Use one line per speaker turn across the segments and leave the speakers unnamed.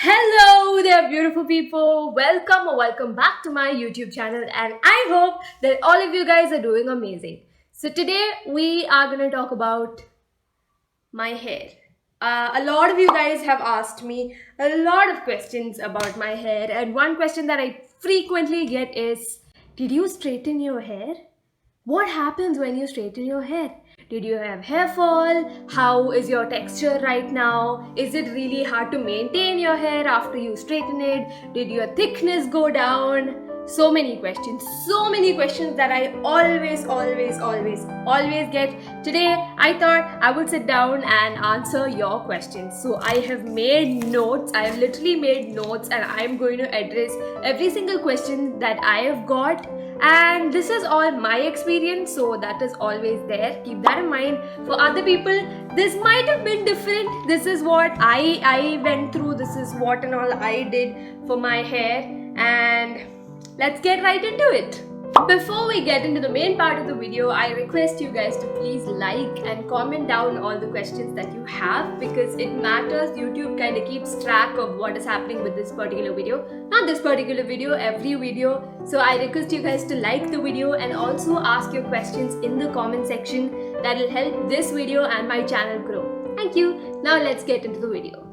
Hello there, beautiful people. Welcome back to my YouTube channel, and I hope that all of you guys are doing amazing. So today we are going to talk about my hair. A lot of you guys have asked me a lot of questions about my hair, and one question that I frequently get is, did you straighten your hair? What happens when you straighten your hair? Did you have hair fall? How is your texture right now? Is it really hard to maintain your hair after you straighten it? Did your thickness go down? So many questions that I always get. Today, I thought I would sit down and answer your questions. So I have made notes. I have literally made notes, and I am going to address every single question that I have got. And this is all my experience, so that is always there. Keep that in mind. For other people, this might have been different. This is what I went through. This is what and all I did for my hair. And let's get right into it. Before we get into the main part of the video, I request you guys to please like and comment down all the questions that you have, because it matters. YouTube kind of keeps track of what is happening with this particular video. Not this particular video, every video. So I request you guys to like the video and also ask your questions in the comment section. That will help this video and my channel grow. Thank you. Now let's get into the video.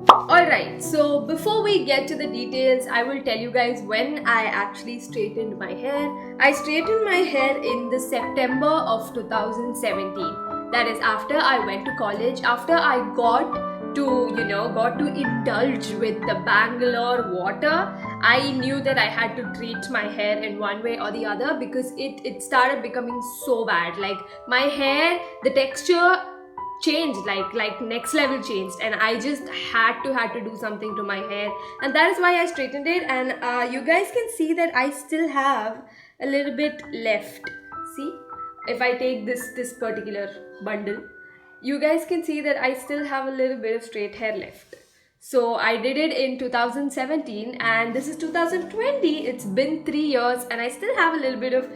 Alright, so before we get to the details, I will tell you guys when I actually straightened my hair. I straightened my hair in the September of 2017. That is after I went to college, after I got to indulge with the Bangalore water. I knew that I had to treat my hair in one way or the other, because it started becoming so bad. Like my hair, the texture changed, like next level changed, and I just had to do something to my hair, and that is why I straightened it. And you guys can see that I still have a little bit left. See, if I take this particular bundle, you guys can see that I still have a little bit of straight hair left. So I did it in 2017, and this is 2020. It's been 3 years, and I still have a little bit of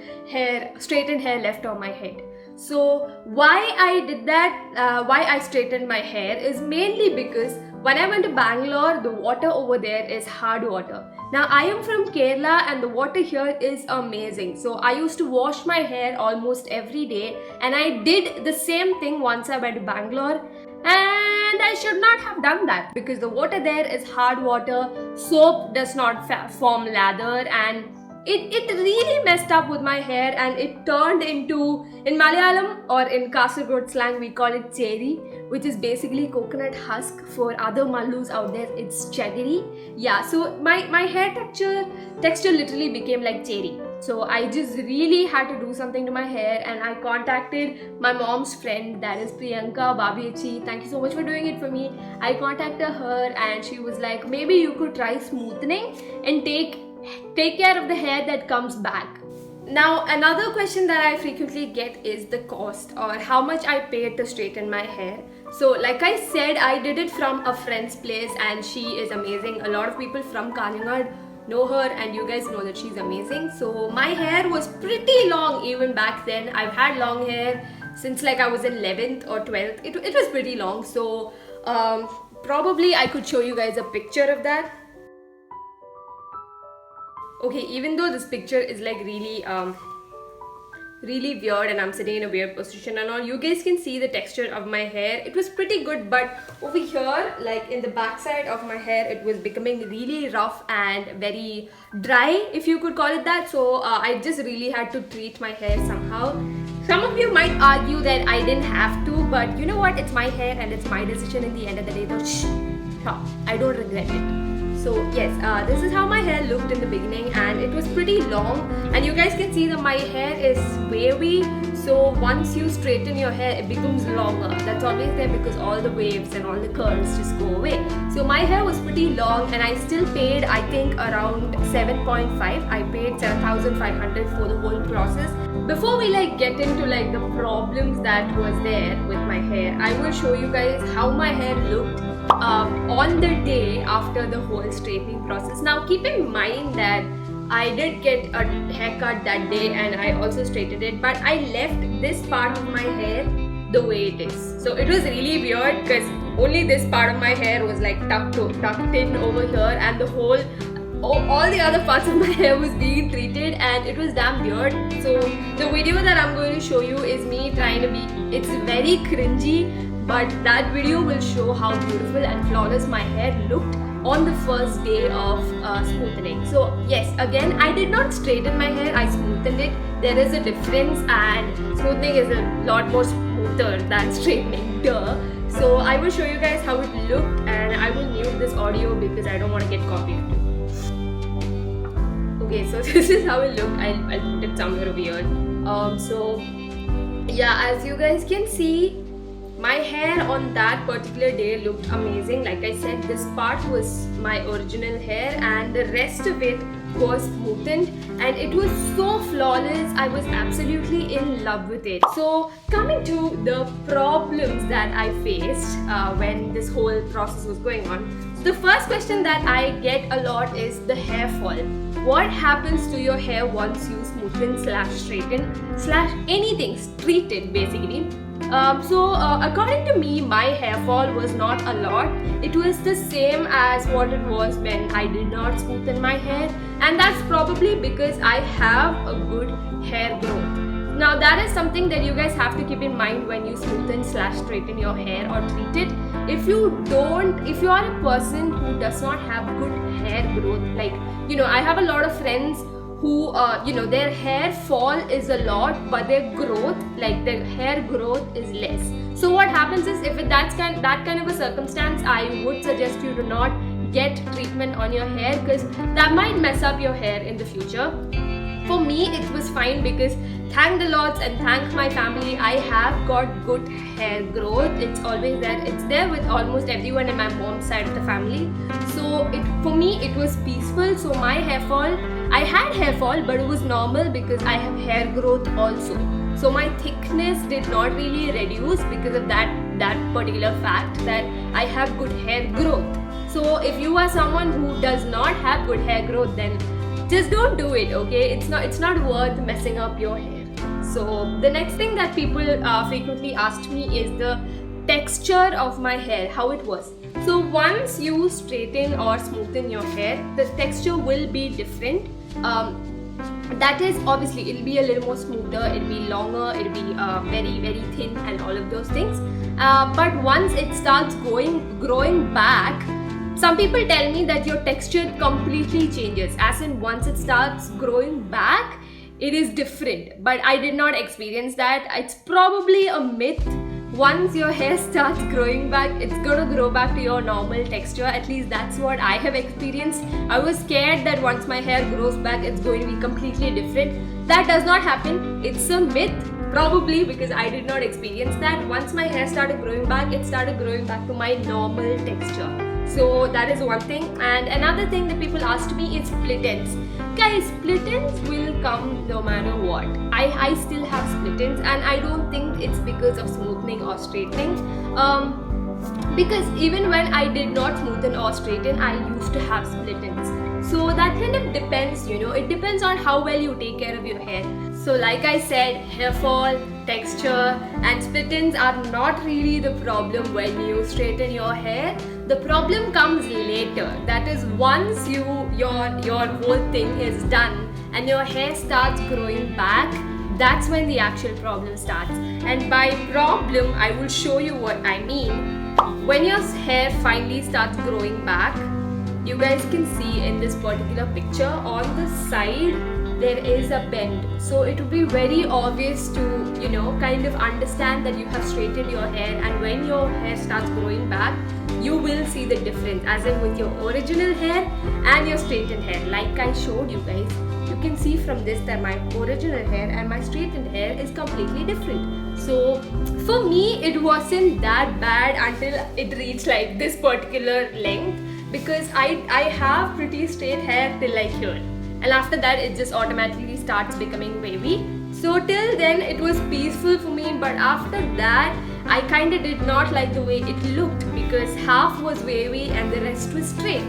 straightened hair left on my head. So why I did that, why I straightened my hair, is mainly because when I went to Bangalore, the water over there is hard water. Now I am from Kerala, and the water here is amazing. So I used to wash my hair almost every day, and I did the same thing once I went to Bangalore. And I should not have done that, because the water there is hard water. Soap does not form lather, and it really messed up with my hair, and it turned into, in Malayalam or in Kasaragod slang, we call it cherry, which is basically coconut husk. For other Mallus out there, it's chaggery. Yeah, so my hair texture literally became like cherry. So I just really had to do something to my hair, and I contacted my mom's friend, that is Priyanka Babiechi. Thank you so much for doing it for me. I contacted her, and she was like, maybe you could try smoothening and take care of the hair that comes back. Now, another question that I frequently get is the cost, or how much I paid to straighten my hair. So like I said, I did it from a friend's place, and she is amazing. A lot of people from Kalinga know her, and you guys know that she's amazing. So my hair was pretty long even back then. I've had long hair since like I was in 11th or 12th. It was pretty long. So probably I could show you guys a picture of that. Okay, even though this picture is like really weird, and I'm sitting in a weird position and all, you guys can see the texture of my hair. It was pretty good, but over here, like in the backside of my hair, it was becoming really rough and very dry, if you could call it that. So I just really had to treat my hair somehow. Some of you might argue that I didn't have to, but you know what? It's my hair, and it's my decision in the end of the day. So I don't regret it. So yes, this is how my hair looked in the beginning, and it was pretty long, and you guys can see that my hair is wavy. So once you straighten your hair, it becomes longer. That's always there, because all the waves and all the curls just go away. So my hair was pretty long, and I still paid, I think, around 7.5. I paid 7,500 for the whole process. Before we get into the problems that was there with my hair, I will show you guys how my hair looked on the day after the whole straightening process. Now keep in mind that I did get a haircut that day, and I also straightened it, but I left this part of my hair the way it is. So it was really weird because only this part of my hair was like tucked in over here, and the whole all the other parts of my hair was being treated, and it was damn weird. So the video that I'm going to show you is me trying to be, it's very cringy, but that video will show how beautiful and flawless my hair looked on the first day of smoothening. So yes, again, I did not straighten my hair, I smoothened it. There is a difference, and smoothing is a lot more smoother than straightening, duh. So I will show you guys how it looked, and I will mute this audio because I don't want to get copied. Okay, so this is how it looked. I'll put it somewhere over here. So yeah, as you guys can see, my hair on that particular day looked amazing. Like I said, this part was my original hair and the rest of it was smoothened, and it was so flawless. I was absolutely in love with it. So coming to the problems that I faced when this whole process was going on. So the first question that I get a lot is the hair fall. What happens to your hair once you smoothen / straighten / anything, treat it basically? According to me, my hair fall was not a lot. It was the same as what it was when I did not smoothen my hair, and that's probably because I have a good hair growth. Now that is something that you guys have to keep in mind when you smoothen / straighten your hair or treat it. If you are a person who does not have good hair growth, like, you know, I have a lot of friends who their hair fall is a lot, but their growth, like their hair growth is less. So what happens is, if that's that kind of a circumstance, I would suggest you to not get treatment on your hair, because that might mess up your hair in the future. For me, it was fine because thank the Lord and thank my family, I have got good hair growth. It's always there. It's there with almost everyone in my mom's side of the family. So for me, it was peaceful. So my hair fall, I had hair fall, but it was normal because I have hair growth also. So my thickness did not really reduce because of that particular fact that I have good hair growth. So if you are someone who does not have good hair growth, then just don't do it, okay? It's not worth messing up your hair. So the next thing that people frequently asked me is the texture of my hair, how it was. So once you straighten or smoothen your hair, the texture will be different. That is, obviously it'll be a little more smoother, it'll be longer, it'll be very very thin and all of those things. But once it starts growing back, some people tell me that your texture completely changes, as in once it starts growing back, it is different. But I did not experience that. It's probably a myth. Once your hair starts growing back, it's gonna grow back to your normal texture. At least that's what I have experienced. I was scared that once my hair grows back, it's going to be completely different. That does not happen. It's a myth, probably because I did not experience that. Once my hair started growing back, it started growing back to my normal texture. So that is one thing. And another thing that people asked me is split ends. Guys, split ends will come no matter what. I still have split ends, and I don't think it's because of smoothing or straightening. Because even when I did not smoothen or straighten, I used to have split ends. So that kind of depends, it depends on how well you take care of your hair. So like I said, hair fall, texture and split ends are not really the problem when you straighten your hair. The problem comes later. That is, once your whole thing is done and your hair starts growing back, that's when the actual problem starts. And by problem, I will show you what I mean. When your hair finally starts growing back, you guys can see in this particular picture, on the side there is a bend. So it will be very obvious to kind of understand that you have straightened your hair, and when your hair starts growing back, you will see the difference, as in with your original hair and your straightened hair. Like I showed you guys, you can see from this that my original hair and my straightened hair is completely different. So for me, it wasn't that bad until it reached like this particular length, because I have pretty straight hair till like here, and after that it just automatically starts becoming wavy. So till then it was peaceful for me, but after that I kinda did not like the way it looked, because half was wavy and the rest was straight.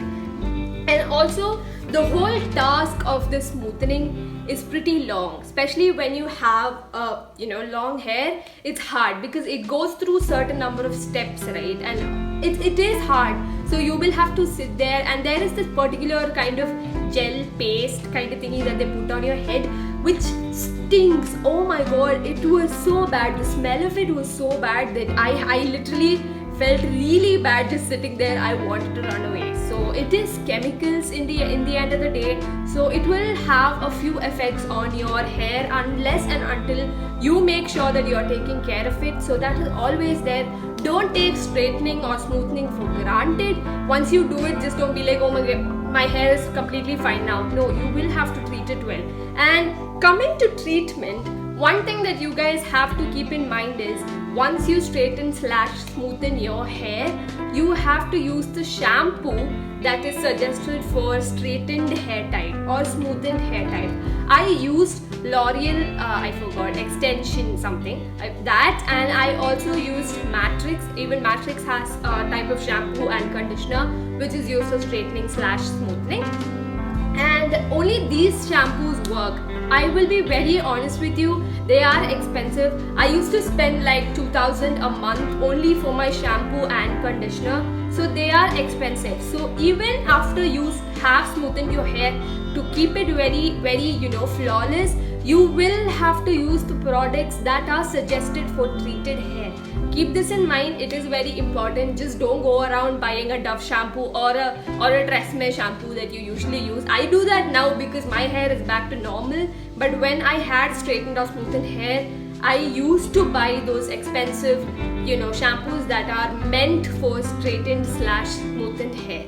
And also the whole task of the smoothening is pretty long, especially when you have long hair. It's hard because it goes through certain number of steps, right? And it is hard, so you will have to sit there, and there is this particular kind of gel paste kind of thingy that they put on your head, which stinks. Oh my god, it was so bad. The smell of it was so bad that I literally felt really bad just sitting there. I wanted to run away. So it is chemicals in the end of the day, so it will have a few effects on your hair unless and until you make sure that you are taking care of it. So that is always there. Don't take straightening or smoothing for granted. Once you do it, just don't be like, oh my god, my hair is completely fine now. No, you will have to treat it well. And coming to treatment, one thing that you guys have to keep in mind is once you straighten / smoothen your hair, you have to use the shampoo that is suggested for straightened hair type or smoothened hair type. I used L'Oreal, I forgot, extension something, that, and I also used Matrix. Even Matrix has a type of shampoo and conditioner which is used for straightening / smoothing. And only these shampoos work. I will be very honest with you, they are expensive. I used to spend like 2,000 a month only for my shampoo and conditioner, so they are expensive. So even after you have smoothened your hair, to keep it very flawless, you will have to use the products that are suggested for treated hair. Keep this in mind, it is very important. Just don't go around buying a Dove shampoo or a Tresemme shampoo that you usually use. I do that now because my hair is back to normal, but when I had straightened or smoothened hair, I used to buy those expensive shampoos that are meant for straightened / smoothened hair.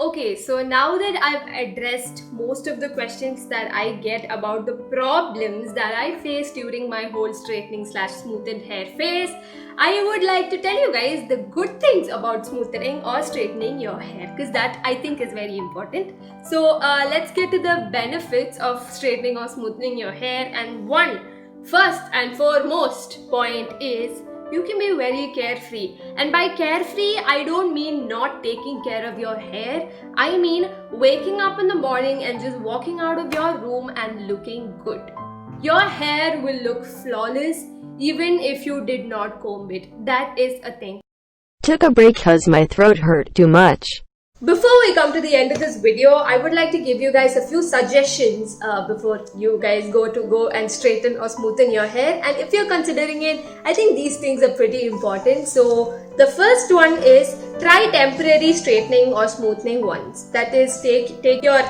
Okay, so now that I've addressed most of the questions that I get about the problems that I face during my whole straightening / smoothened hair phase, I would like to tell you guys the good things about smoothening or straightening your hair, because that I think is very important. So let's get to the benefits of straightening or smoothening your hair. And first and foremost point is you can be very carefree. And by carefree, I don't mean not taking care of your hair. I mean waking up in the morning and just walking out of your room and looking good. Your hair will look flawless even if you did not comb it. That is a thing.
Took a break cause my throat hurt too much.
Before we come to the end of this video, I would like to give you guys a few suggestions before you guys go and straighten or smoothen your hair. And if you're considering it, I think these things are pretty important. So the first one is try temporary straightening or smoothing once. That is, take your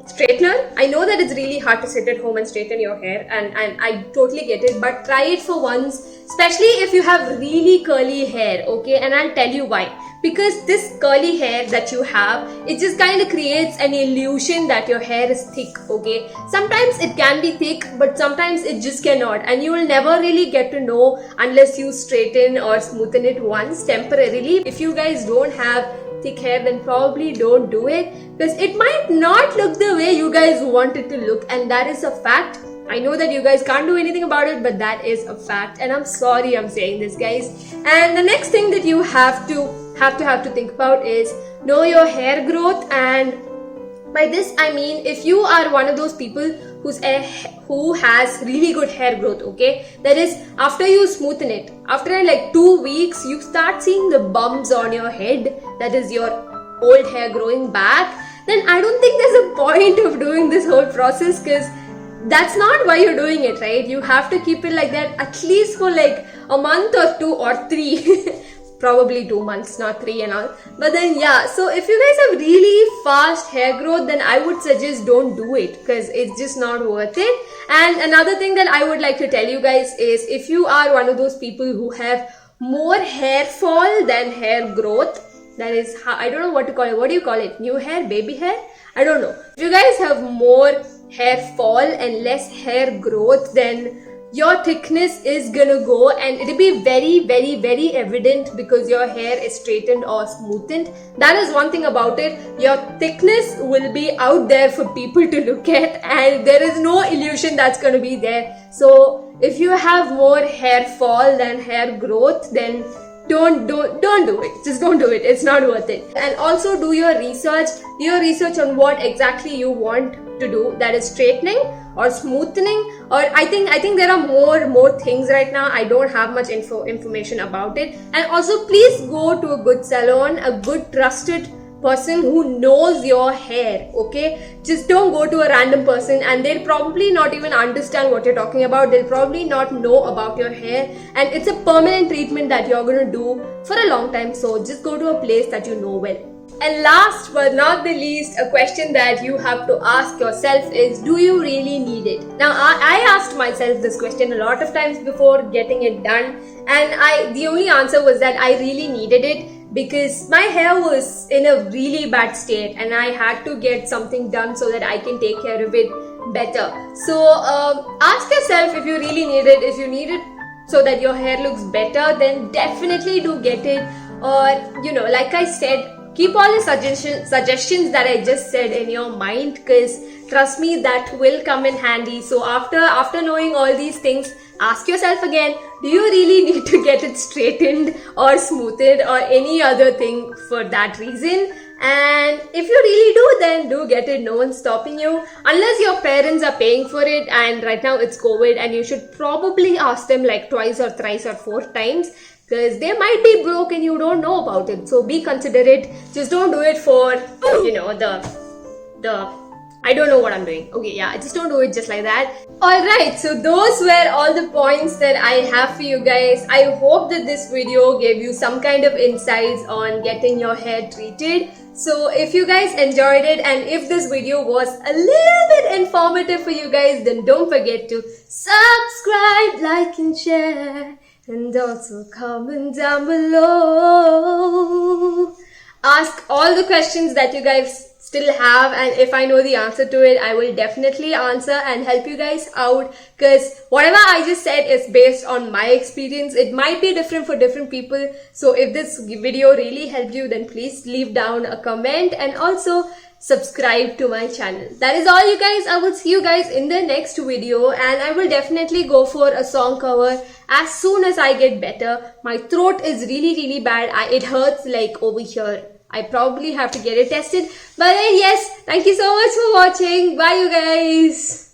straightener. I know that it's really hard to sit at home and straighten your hair, and I totally get it, but try it for once, especially if you have really curly hair, okay? And I'll tell you why. Because this curly hair that you have, it just kind of creates an illusion that your hair is thick, okay? Sometimes it can be thick, but sometimes it just cannot, and you will never really get to know unless you straighten or smoothen it once temporarily. If you guys don't have thick hair, then probably don't do it, because it might not look the way you guys want it to look, and that is a fact. I know that you guys can't do anything about it, but that is a fact, and I'm sorry I'm saying this, guys. And the next thing that you have to think about is know your hair growth. And by this I mean, if you are one of those people who has really good hair growth, okay, that is, after you smoothen it, after like 2 weeks, you start seeing the bumps on your head, that is your old hair growing back, then I don't think there's a point of doing this whole process, because that's not why you're doing it, right? You have to keep it like that at least for like a month or 2 or 3 probably 2 months, not 3 and all. But then yeah, so if you guys have really fast hair growth, then I would suggest don't do it, because it's just not worth it. And another thing that I would like to tell you guys is, if you are one of those people who have more hair fall than hair growth, that is, I don't know what to call it. What do you call it? New hair? Baby hair? I don't know. If you guys have more hair fall and less hair growth, then your thickness is gonna go, and it'll be very evident because your hair is straightened or smoothened. That is one thing about it. Your thickness will be out there for people to look at, and there is no illusion that's gonna be there. So if you have more hair fall than hair growth, then don't do it. Just don't do it. It's not worth it. And also do your research. Do your research on what exactly you want to do. That is straightening or smoothening, or I think there are more things right now. I don't have much information about it. And also please go to a good salon, a good trusted person who knows your hair. Okay, just don't go to a random person, and they'll probably not even understand what you're talking about. They'll probably not know about your hair, and it's a permanent treatment that you're going to do for a long time. So just go to a place that you know well. And last but not the least, a question that you have to ask yourself is, do you really need it? Now, I asked myself this question a lot of times before getting it done, and the only answer was that I really needed it, because my hair was in a really bad state and I had to get something done so that I can take care of it better. So ask yourself if you really need it. If you need it so that your hair looks better, then definitely do get it. Or, you know, like I said, keep all the suggestions that I just said in your mind, because trust me, that will come in handy. So after knowing all these things, ask yourself again, do you really need to get it straightened or smoothed or any other thing for that reason? And if you really do, then do get it. No one's stopping you, unless your parents are paying for it, and right now it's COVID, and you should probably ask them like twice or thrice or 4 times, because they might be broke and you don't know about it. So be considerate. Just don't do it for, you know, the I don't know what I'm doing. Okay, yeah, just don't do it just like that. Alright, so those were all the points that I have for you guys. I hope that this video gave you some kind of insights on getting your hair treated. So if you guys enjoyed it, and if this video was a little bit informative for you guys, then don't forget to subscribe, like and share, and also comment down below. Ask all the questions that you guys still have, and if I know the answer to it, I will definitely answer and help you guys out, because whatever I just said is based on my experience. It might be different for different people. So if this video really helped you, then please leave down a comment and also subscribe to my channel. That is all, you guys. I will see you guys in the next video, and I will definitely go for a song cover as soon as I get better. My throat is really bad. It hurts like over here. I probably have to get it tested. But yes, thank you so much for watching. Bye, you guys.